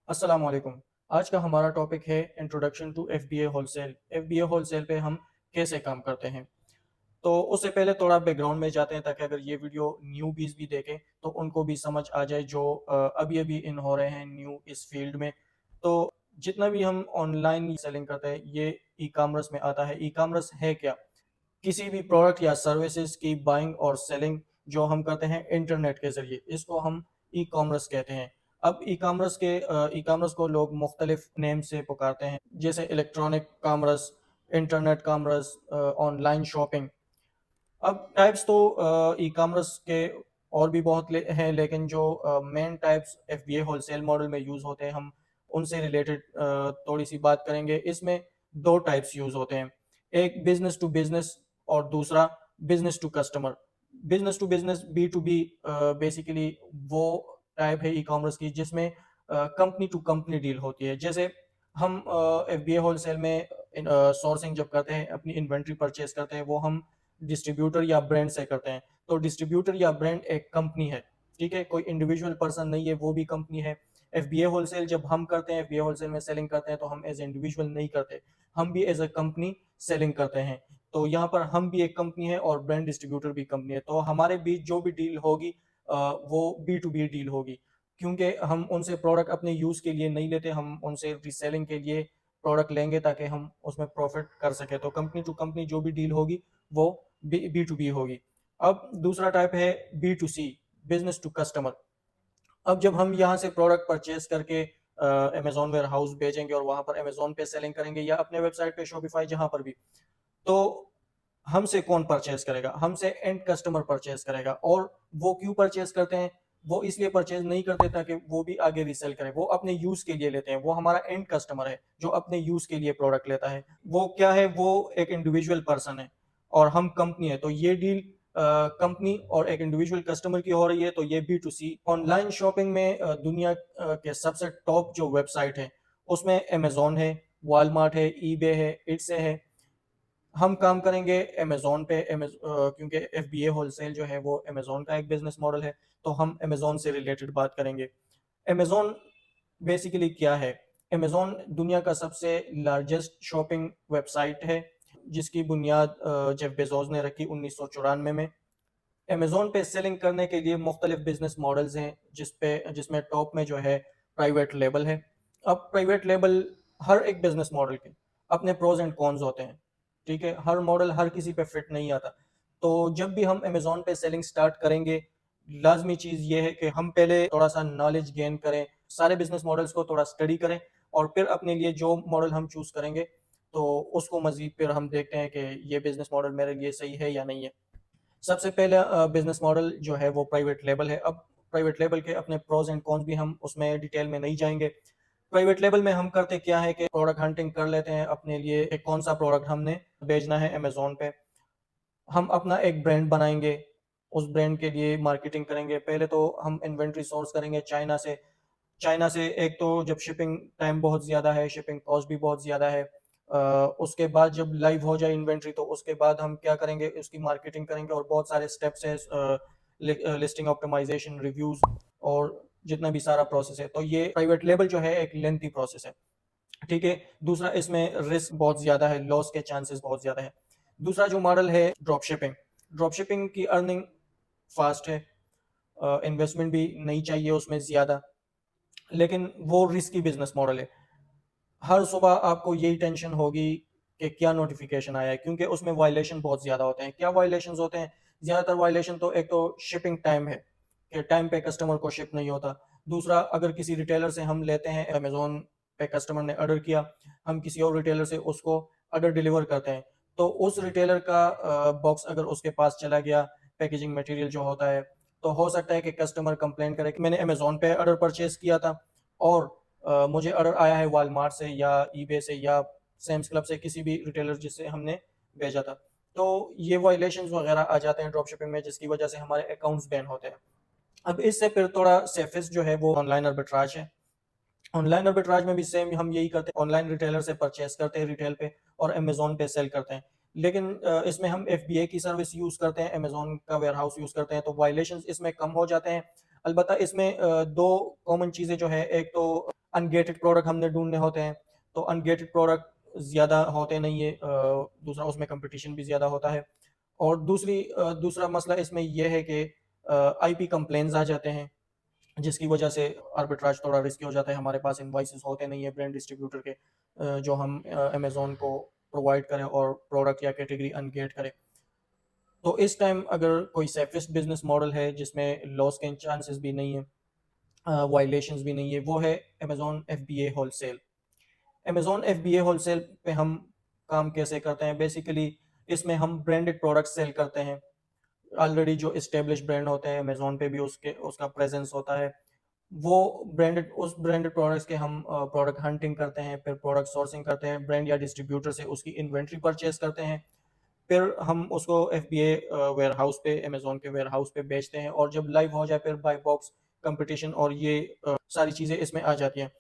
अस्सलाम वालेकुम। आज का हमारा टॉपिक है introduction to FBA wholesale. FBA wholesale पे हम कैसे काम करते हैं। तो उससे पहले थोड़ा बैकग्राउंड में जाते हैं ताकि अगर ये वीडियो न्यूबीज भी देखें तो उनको भी समझ आ जाए जो अभी अभी इन हो रहे हैं न्यू इस फील्ड में। तो जितना भी हम ऑनलाइन सेलिंग करते हैं ये ई कॉमर्स में आता है। ई कॉमर्स है क्या? किसी भी प्रोडक्ट या सर्विसेज की बाइंग और सेलिंग जो हम करते हैं इंटरनेट के जरिए, इसको हम ई कॉमर्स कहते हैं। अब ई कॉमर्स को लोग मुख्तलिफ नेम से पुकारते हैं, जैसे electronic commerce, internet commerce, online shopping. अब टाइप्स तो ई कॉमर्स के और भी बहुत हैं, लेकिन जो main types FBA wholesale model में यूज़ होते हैं हम उनसे रिलेटेड थोड़ी सी बात करेंगे। इसमें दो टाइप्स यूज़ होते हैं, एक बिजनेस टू बिजनेस और दूसरा business to customer. Business to business B to B basically वो टाइप है ई कॉमर्स की जिसमें कंपनी टू कंपनी डील होती है। जैसे हम एफबीए होलसेल में सोर्सिंग जब करते हैं, अपनी इन्वेंट्री परचेज करते हैं, वो हम डिस्ट्रीब्यूटर या ब्रांड से करते हैं। तो डिस्ट्रीब्यूटर या ब्रांड एक कंपनी है, ठीक है, कोई इंडिविजुअल पर्सन नहीं है, वो भी कंपनी है। एफबीए होलसेल जब हम करते हैं, एफबीए होलसेल में सेलिंग करते हैं, तो हम एज इंडिविजुअल नहीं करते, हम भी एज अ कंपनी सेलिंग करते हैं। तो यहाँ पर हम भी एक कंपनी है और ब्रांड डिस्ट्रीब्यूटर भी कंपनी है। तो हमारे बीच जो भी डील होगी वो बी टू बी डील होगी, क्योंकि हम उनसे प्रोडक्ट अपने यूज़ के लिए नहीं लेते, हम उनसे रीसेलिंग के लिए प्रोडक्ट लेंगे ताकि हम उसमें प्रॉफिट कर सके। तो कंपनी टू कंपनी जो भी डील होगी वो बी टू बी होगी। अब दूसरा टाइप है B to C, business to customer. अब जब हम यहाँ से प्रोडक्ट परचेज करके अमेजोन वेयर हाउस भेजेंगे और वहां पर अमेजोन पे सेलिंग करेंगे या अपने वेबसाइट पे शॉपिफाई जहां पर भी, तो हमसे कौन परचेज करेगा? हमसे एंड कस्टमर परचेज करेगा। और वो क्यों परचेज करते हैं? वो इसलिए परचेज नहीं करते ताकि वो भी आगे रीसेल करे, वो अपने यूज के लिए लेते हैं। वो हमारा एंड कस्टमर है जो अपने यूज के लिए प्रोडक्ट लेता है। वो क्या है? वो एक इंडिविजुअल पर्सन है और हम कंपनी है। तो ये डील कंपनी और एक इंडिविजुअल कस्टमर की हो रही है, तो ये B to C. Online shopping में दुनिया के सबसे टॉप जो वेबसाइट है उसमें अमेजोन है, वॉलमार्ट है, ईबे है, इट्स है। हम काम करेंगे अमेजोन पे। क्योंकि एफ बी ए होलसेल जो है वो अमेजोन का एक बिजनेस मॉडल है, तो हम अमेजोन से रिलेटेड बात करेंगे। अमेजोन बेसिकली क्या है? अमेजोन दुनिया का सबसे लार्जेस्ट शॉपिंग वेबसाइट है जिसकी बुनियाद जेफ बेजोस ने रखी 1994 में। अमेजोन पे सेलिंग करने के लिए मुख्तलिफ बिजनेस मॉडल्स हैं, जिसमें टॉप में जो है प्राइवेट लेबल है। अब प्राइवेट लेबल, हर एक बिजनेस मॉडल के अपने प्रोज एंड कॉन्स होते हैं, ठीक है, हर मॉडल हर किसी पे फिट नहीं आता। तो जब भी हम अमेजोन पे सेलिंग स्टार्ट करेंगे, लाजमी चीज़ ये है कि हम पहले थोड़ा सा नॉलेज गेन करें, सारे बिजनेस मॉडल्स को थोड़ा स्टडी करें, और फिर अपने लिए जो मॉडल हम चूज़ करेंगे तो उसको मजीद फिर हम देखते हैं कि ये बिजनेस मॉडल मेरे लिए सही है या नहीं है। सबसे पहला बिजनेस मॉडल जो है वो प्राइवेट लेबल है। अब प्राइवेट लेबल के अपने प्रोज एंड कॉन्स भी हम उसमें डिटेल में नहीं जाएंगे। प्राइवेट लेबल में हम करते क्या है कि प्रोडक्ट हंटिंग कर लेते हैं अपने लिए, एक कौन सा प्रोडक्ट हमने बेचना है अमेजोन पे। हम अपना एक ब्रांड बनाएंगे, उस ब्रांड के लिए मार्केटिंग करेंगे। पहले तो हम इन्वेंट्री सोर्स करेंगे चाइना से। चाइना से एक तो जब शिपिंग टाइम बहुत ज़्यादा है, शिपिंग कॉस्ट भी बहुत ज़्यादा है। उसके बाद जब लाइव हो जाए इन्वेंट्री तो उसके बाद हम क्या करेंगे, उसकी मार्केटिंग करेंगे और बहुत सारे स्टेप्स है, लिस्टिंग ऑप्टिमाइजेशन, रिव्यूज़ और जितना भी सारा प्रोसेस है। तो ये प्राइवेट लेबल जो है एक लेंथी प्रोसेस है, ठीक है। दूसरा, इसमें रिस्क बहुत ज़्यादा है, लॉस के चांसेस बहुत ज़्यादा है। दूसरा जो मॉडल है ड्रॉप शिपिंग। ड्रॉप शिपिंग की अर्निंग फास्ट है, इन्वेस्टमेंट भी नहीं चाहिए उसमें ज़्यादा, लेकिन वो रिस्की बिजनेस मॉडल है। हर सुबह आपको यही टेंशन होगी कि क्या नोटिफिकेशन आया है, क्योंकि उसमें वायलेशन बहुत ज़्यादा होते हैं। क्या वायलेशन होते हैं? ज़्यादातर वायलेशन तो एक तो शिपिंग टाइम है कि टाइम पे कस्टमर को शिप नहीं होता। दूसरा, अगर किसी रिटेलर से हम लेते हैं, अमेजोन पे कस्टमर ने ऑर्डर किया, हम किसी और रिटेलर से उसको ऑर्डर डिलीवर करते हैं, तो उस रिटेलर का बॉक्स अगर उसके पास चला गया, पैकेजिंग मटेरियल जो होता है, तो हो सकता है कि कस्टमर कंप्लेन करे कि मैंने अमेजोन पे ऑर्डर परचेज किया था और मुझे ऑर्डर आया है वॉलमार्ट से या ईबे से या सैम्स क्लब से, किसी भी रिटेलर जिससे हमने भेजा था। तो ये वायलेशंस वगैरह आ जाते हैं ड्रॉप शिपिंग में, जिसकी वजह से हमारे अकाउंट्स बैन होते हैं। अब इससे फिर थोड़ा सेफेस्ट जो है वो ऑनलाइन आर्बिट्राज है। ऑनलाइन आर्बिट्राज में भी सेम हम यही करते हैं, ऑनलाइन रिटेलर से परचेस करते हैं रिटेल पे और अमेजोन पे सेल करते हैं। लेकिन इसमें हम एफबीए की सर्विस यूज़ करते हैं, अमेजोन का वेयर हाउस यूज़ करते हैं, तो वायलेशंस इसमें कम हो जाते हैं। अलबत्ता इसमें दो कॉमन चीज़ें जो है, एक तो अनगेटेड प्रोडक्ट हमने ढूंढने होते हैं, तो अनगेटेड प्रोडक्ट ज़्यादा होते नहीं है, दूसरा उसमें कंपटीशन भी ज़्यादा होता है। और दूसरा मसला इसमें यह है कि आईपी कंप्लेंट्स आ जाते हैं, जिसकी वजह से आर्बिट्राज थोड़ा रिस्की हो जाता है। हमारे पास इनवॉइसेस होते नहीं है ब्रांड डिस्ट्रीब्यूटर के, जो हम अमेजोन को प्रोवाइड करें और प्रोडक्ट या कैटेगरी अनगेट करें। तो इस टाइम अगर कोई सेफेस्ट बिजनेस मॉडल है जिसमें लॉस के चांसेस भी नहीं है, वायलेशंस भी नहीं है, वो है Amazon FBA wholesale. Amazon FBA wholesale पे हम काम कैसे करते हैं? बेसिकली इसमें हम ब्रांडेड प्रोडक्ट सेल करते हैं। ऑलरेडी जो इस्टेब्लिश ब्रांड होते हैं अमेजोन पे भी उसका प्रेजेंस होता है। वो उस ब्रांडेड प्रोडक्ट्स के हम प्रोडक्ट हंटिंग करते हैं, फिर प्रोडक्ट सोर्सिंग करते हैं, ब्रांड या डिस्ट्रीब्यूटर से उसकी इन्वेंट्री परचेज करते हैं, फिर हम उसको एफबीए वेयर हाउस पे, अमेजोन के वेयर हाउस पे बेचते हैं, और जब लाइव हो जाए फिर बाय बॉक्स कंपटीशन और ये सारी चीज़ें इसमें आ जाती हैं।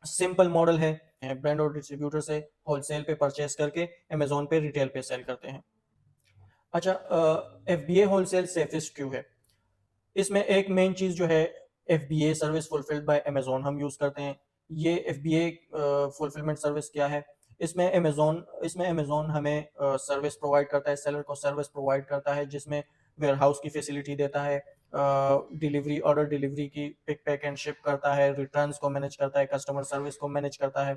सिंपल मॉडल है, ब्रांड और डिस्ट्रीब्यूटर से होलसेल पे परचेज करके अमेजोन पे रिटेल पे सेल करते हैं। अच्छा, एफबीए होलसेल सेफेस्ट क्यों है? इसमें एक मेन चीज़ जो है, FBA service fulfilled by Amazon हम यूज़ करते हैं। ये एफबीए फुलफिलमेंट सर्विस क्या है? इसमें अमेजोन हमें सर्विस प्रोवाइड करता है, सेलर को सर्विस प्रोवाइड करता है, जिसमें वेयर हाउस की फैसिलिटी देता है, डिलीवरी ऑर्डर डिलीवरी की पिक पैक एंड शिप करता है, रिटर्न्स को मैनेज करता है, कस्टमर सर्विस को मैनेज करता है।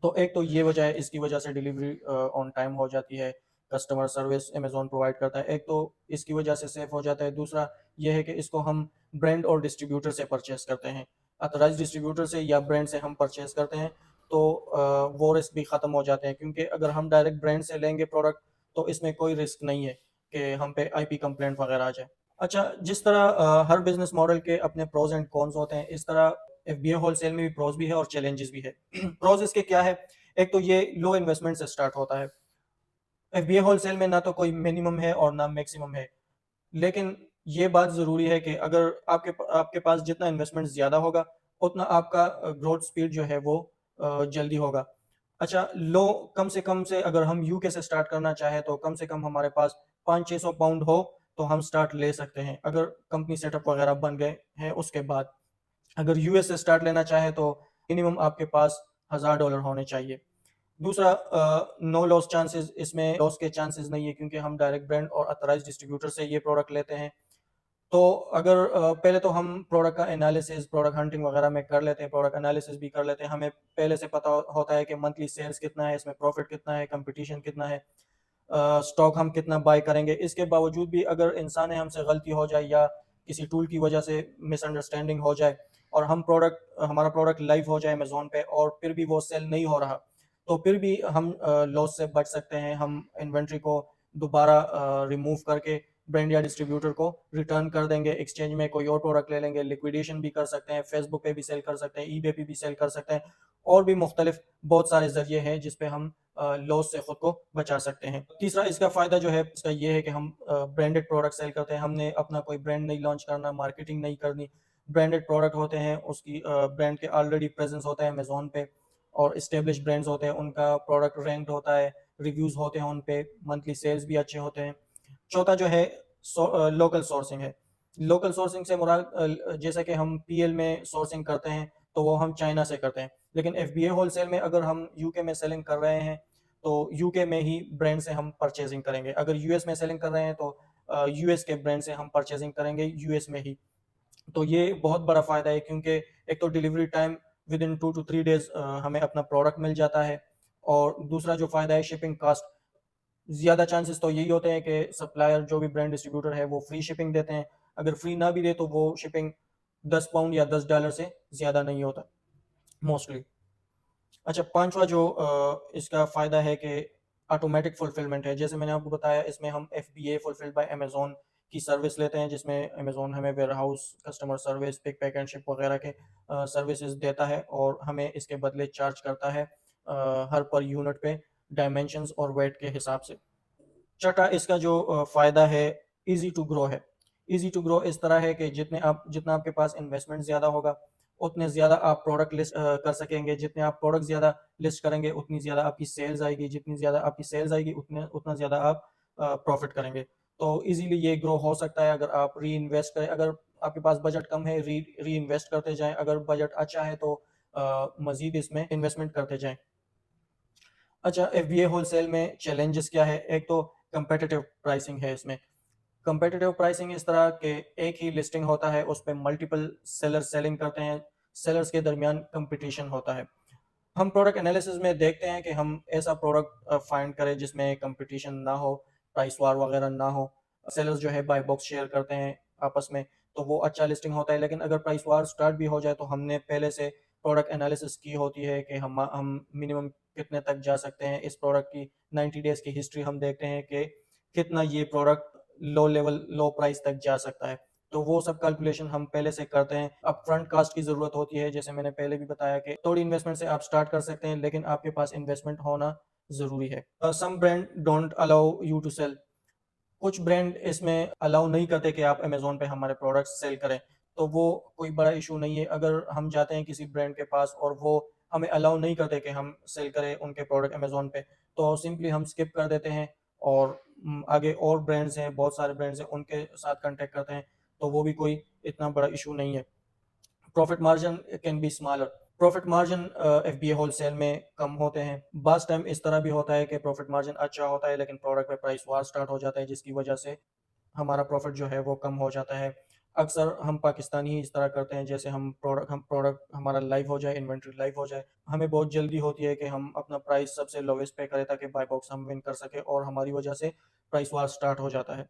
तो एक तो ये वजह है, इसकी वजह से डिलीवरी ऑन टाइम हो जाती है, कस्टमर सर्विस अमेजोन प्रोवाइड करता है, एक तो इसकी वजह से सेफ हो जाता है। दूसरा ये है कि इसको हम ब्रांड और डिस्ट्रीब्यूटर से परचेज करते हैं, अथोराइज डिस्ट्रीब्यूटर से या ब्रांड से हम परचेज करते हैं, तो वो रिस्क भी ख़त्म हो जाते हैं, क्योंकि अगर हम डायरेक्ट ब्रांड से लेंगे प्रोडक्ट तो इसमें कोई रिस्क नहीं है कि हम पे आईपी कंप्लेंट वगैरह आ जाए। अच्छा, जिस तरह हर बिजनेस मॉडल के अपने प्रोज एंड कॉन्स होते हैं, इस तरह एफबीए होलसेल में भी प्रोज भी है और चैलेंजेस भी है। प्रोज इसके क्या है? एक तो ये लो इन्वेस्टमेंट से स्टार्ट होता है। एफबीए होलसेल में ना तो कोई मिनिमम है और ना मैक्सिमम है, लेकिन ये बात ज़रूरी है कि अगर आपके पास जितना इन्वेस्टमेंट ज़्यादा होगा, उतना आपका ग्रोथ स्पीड जो है वो जल्दी होगा। अच्छा, लो कम से कम से अगर हम यूके से स्टार्ट करना चाहें तो कम से कम हमारे पास 500-600 पाउंड हो तो हम स्टार्ट ले सकते हैं, अगर कंपनी सेटअप वगैरह बन गए हैं उसके बाद। अगर यूएस से स्टार्ट लेना चाहें तो मिनिमम आपके पास $1000 होने चाहिए। दूसरा, नो लॉस चांसेस, इसमें लॉस के चांसेस नहीं है, क्योंकि हम डायरेक्ट ब्रांड और अथराइज डिस्ट्रीब्यूटर से ये प्रोडक्ट लेते हैं। तो अगर पहले तो हम प्रोडक्ट का एनालिसिस, प्रोडक्ट हंटिंग वगैरह में कर लेते हैं, प्रोडक्ट एनालिसिस भी कर लेते हैं, हमें पहले से पता होता है कि मंथली सेल्स कितना है, इसमें प्रॉफिट कितना है, कंपटीशन कितना है, स्टॉक हम कितना बाय करेंगे। इसके बावजूद भी अगर इंसान हमसे गलती हो जाए या किसी टूल की वजह से मिसअंडरस्टैंडिंग हो जाए और हमारा प्रोडक्ट लाइव हो जाए अमेजोन पे और फिर भी वो सेल नहीं हो रहा, तो फिर भी हम लॉस से बच सकते हैं। हम इन्वेंट्री को दोबारा रिमूव करके ब्रांड या डिस्ट्रीब्यूटर को रिटर्न कर देंगे, एक्सचेंज में कोई और प्रोडक्ट ले लेंगे, लिक्विडेशन भी कर सकते हैं, फेसबुक पे भी सेल कर सकते हैं, ईबे पे भी सेल कर सकते हैं, और भी मुख्तलिफ बहुत सारे जरिए हैं जिसपे हम लॉस से खुद को बचा सकते हैं। तीसरा इसका फ़ायदा जो है इसका ये है कि हम ब्रांडेड प्रोडक्ट सेल करते हैं, हमने अपना कोई ब्रांड नहीं लॉन्च करना, मार्केटिंग नहीं करनी। ब्रांडेड प्रोडक्ट होते हैं, उसकी ब्रांड के ऑलरेडी प्रेजेंस होता है अमेजोन पे, और इस्टेब्लिश ब्रांड्स होते हैं, उनका प्रोडक्ट रैंक्ड होता है, रिव्यूज़ होते हैं उन पे, मंथली सेल्स भी अच्छे होते हैं। चौथा जो है लोकल सोर्सिंग है। लोकल सोर्सिंग से मुराद जैसे कि हम पीएल में सोर्सिंग करते हैं तो वो हम चाइना से करते हैं, लेकिन एफबीए होलसेल में अगर हम यूके में सेलिंग कर रहे हैं तो यूके में ही ब्रांड से हम परचेजिंग करेंगे, अगर यूएस में सेलिंग कर रहे हैं तो यूएस के ब्रांड से हम परचेजिंग करेंगे यूएस में ही। तो ये बहुत बड़ा फ़ायदा है, क्योंकि एक तो delivery time with in 2 to 3 days हमें अपना प्रोडक्ट मिल जाता है, और दूसरा जो फ़ायदा है शिपिंग कास्ट, ज़्यादा चांसेस तो यही होते हैं कि सप्लायर जो भी ब्रांड डिस्ट्रीब्यूटर है वो फ्री शिपिंग देते हैं, अगर फ्री ना भी दे तो वो शिपिंग 10 पाउंड या $10 से ज़्यादा नहीं होता मोस्टली। अच्छा, पांचवा जो इसका फ़ायदा है कि ऑटोमेटिक फुलफिलमेंट है। जैसे मैंने आपको बताया, इसमें हम एफबीए फुलफिल्ड बाय अमेजोन की सर्विस लेते हैं, जिसमें अमेजोन हमें warehouse, customer service, pick pack and ship वगैरह के सर्विसेज देता है, और हमें इसके बदले चार्ज करता है हर पर यूनिट पे डायमेंशंस और वेट के हिसाब से। छठा इसका जो फ़ायदा है, ईज़ी टू ग्रो है। ईज़ी टू ग्रो इस तरह है कि जितना आपके पास इन्वेस्टमेंट ज़्यादा होगा, उतने ज़्यादा आप प्रोडक्ट लिस्ट कर सकेंगे। जितने आप प्रोडक्ट ज़्यादा लिस्ट करेंगे, उतनी ज़्यादा आपकी सेल्स आएगी, जितनी ज़्यादा आपकी सेल्स आएगी उतना ज़्यादा आप प्रॉफ़िट करेंगे। तो ईज़िली ये ग्रो हो सकता है अगर आप री-इन्वेस्ट करें। अगर आपके पास बजट कम है, री-इन्वेस्ट करते जाएँ, अगर बजट अच्छा है तो मज़ीद इसमें इन्वेस्टमेंट करते जाएँ। अच्छा, एफबीए होलसेल में चैलेंजेस क्या है? एक तो कम्पेटिटिव प्राइसिंग है इसमें। कम्पेटिटिव प्राइसिंग इस तरह के एक ही लिस्टिंग होता है, उस पे मल्टीपल सेलर सेलिंग करते हैं, सेलर्स के दरमियान कंपटीशन होता है। हम प्रोडक्ट एनालिसिस में देखते हैं कि हम ऐसा प्रोडक्ट फाइंड करें जिसमें कंपटीशन ना हो, प्राइस वार वगैरह ना हो। सेलर्स जो है बाय बॉक्स शेयर करते हैं आपस में, तो वो अच्छा लिस्टिंग होता है। लेकिन अगर प्राइस वार स्टार्ट भी हो जाए तो हमने पहले से प्रोडक्ट एनालिसिस की होती है कि हम मिनिमम कितने तक जा सकते हैं। इस प्रोडक्ट की 90 डेज़ की हिस्ट्री हम देखते हैं कि कितना ये प्रोडक्ट लो प्राइस तक जा सकता है। तो वो सब कैलकुलेशन हम पहले से करते हैं। अपफ्रंट कॉस्ट की ज़रूरत होती है, जैसे मैंने पहले भी बताया कि थोड़ी इन्वेस्टमेंट से आप स्टार्ट कर सकते हैं, लेकिन आपके पास इन्वेस्टमेंट होना ज़रूरी है। Some brand don't allow you to sell. कुछ ब्रांड इसमें अलाउ नहीं करते कि आप अमेज़न पे हमारे प्रोडक्ट्स सेल करें, तो वो कोई बड़ा इश्यू नहीं है। अगर हम जाते हैं किसी ब्रांड के पास और वो हमें अलाउ नहीं करते कि हम सेल करें उनके प्रोडक्ट अमेज़न पे, तो सिंपली हम स्किप कर देते हैं और आगे और ब्रांड्स हैं, बहुत सारे ब्रांड्स हैं, उनके साथ कॉन्टैक्ट करते हैं, तो वो भी कोई इतना बड़ा इश्यू नहीं है। Profit margin can be smaller. Profit margin FBA wholesale में कम होते हैं। बाज़ टाइम इस तरह भी होता है कि प्रॉफिट मार्जिन अच्छा होता है, लेकिन प्रोडक्ट पे प्राइस वार स्टार्ट हो जाता है, जिसकी वजह से हमारा प्रॉफिट जो है वो कम हो जाता है। अक्सर हम पाकिस्तानी ही इस तरह करते हैं, जैसे हम प्रोडक्ट हमारा लाइव हो जाए, इन्वेंट्री लाइव हो जाए, हमें बहुत जल्दी होती है कि हम अपना प्राइस सबसे लोवेस्ट पे करें ताकि बाय बॉक्स हम विन कर सकें, और हमारी वजह से प्राइस वार स्टार्ट हो जाता है।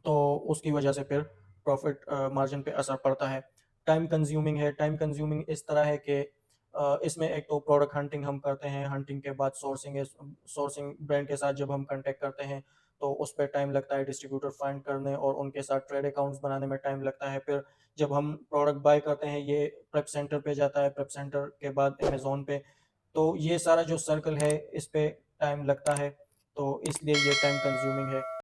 तो उसकी वजह से फिर प्रॉफिट मार्जिन पे असर पड़ता है। टाइम कंज्यूमिंग है। टाइम कंज्यूमिंग इस तरह है कि इसमें एक तो प्रोडक्ट हंटिंग हम करते हैं, हंटिंग के बाद सोर्सिंग है। सोर्सिंग ब्रांड के साथ जब हम कॉन्टैक्ट करते हैं तो उस पे टाइम लगता है, डिस्ट्रीब्यूटर फाइंड करने और उनके साथ ट्रेड अकाउंट्स बनाने में टाइम लगता है। फिर जब हम प्रोडक्ट बाय करते हैं, ये प्रेप सेंटर पे जाता है, प्रेप सेंटर के बाद अमेज़न पे, तो ये सारा जो सर्कल है इस पे टाइम लगता है, तो इसलिए ये टाइम कंज्यूमिंग है।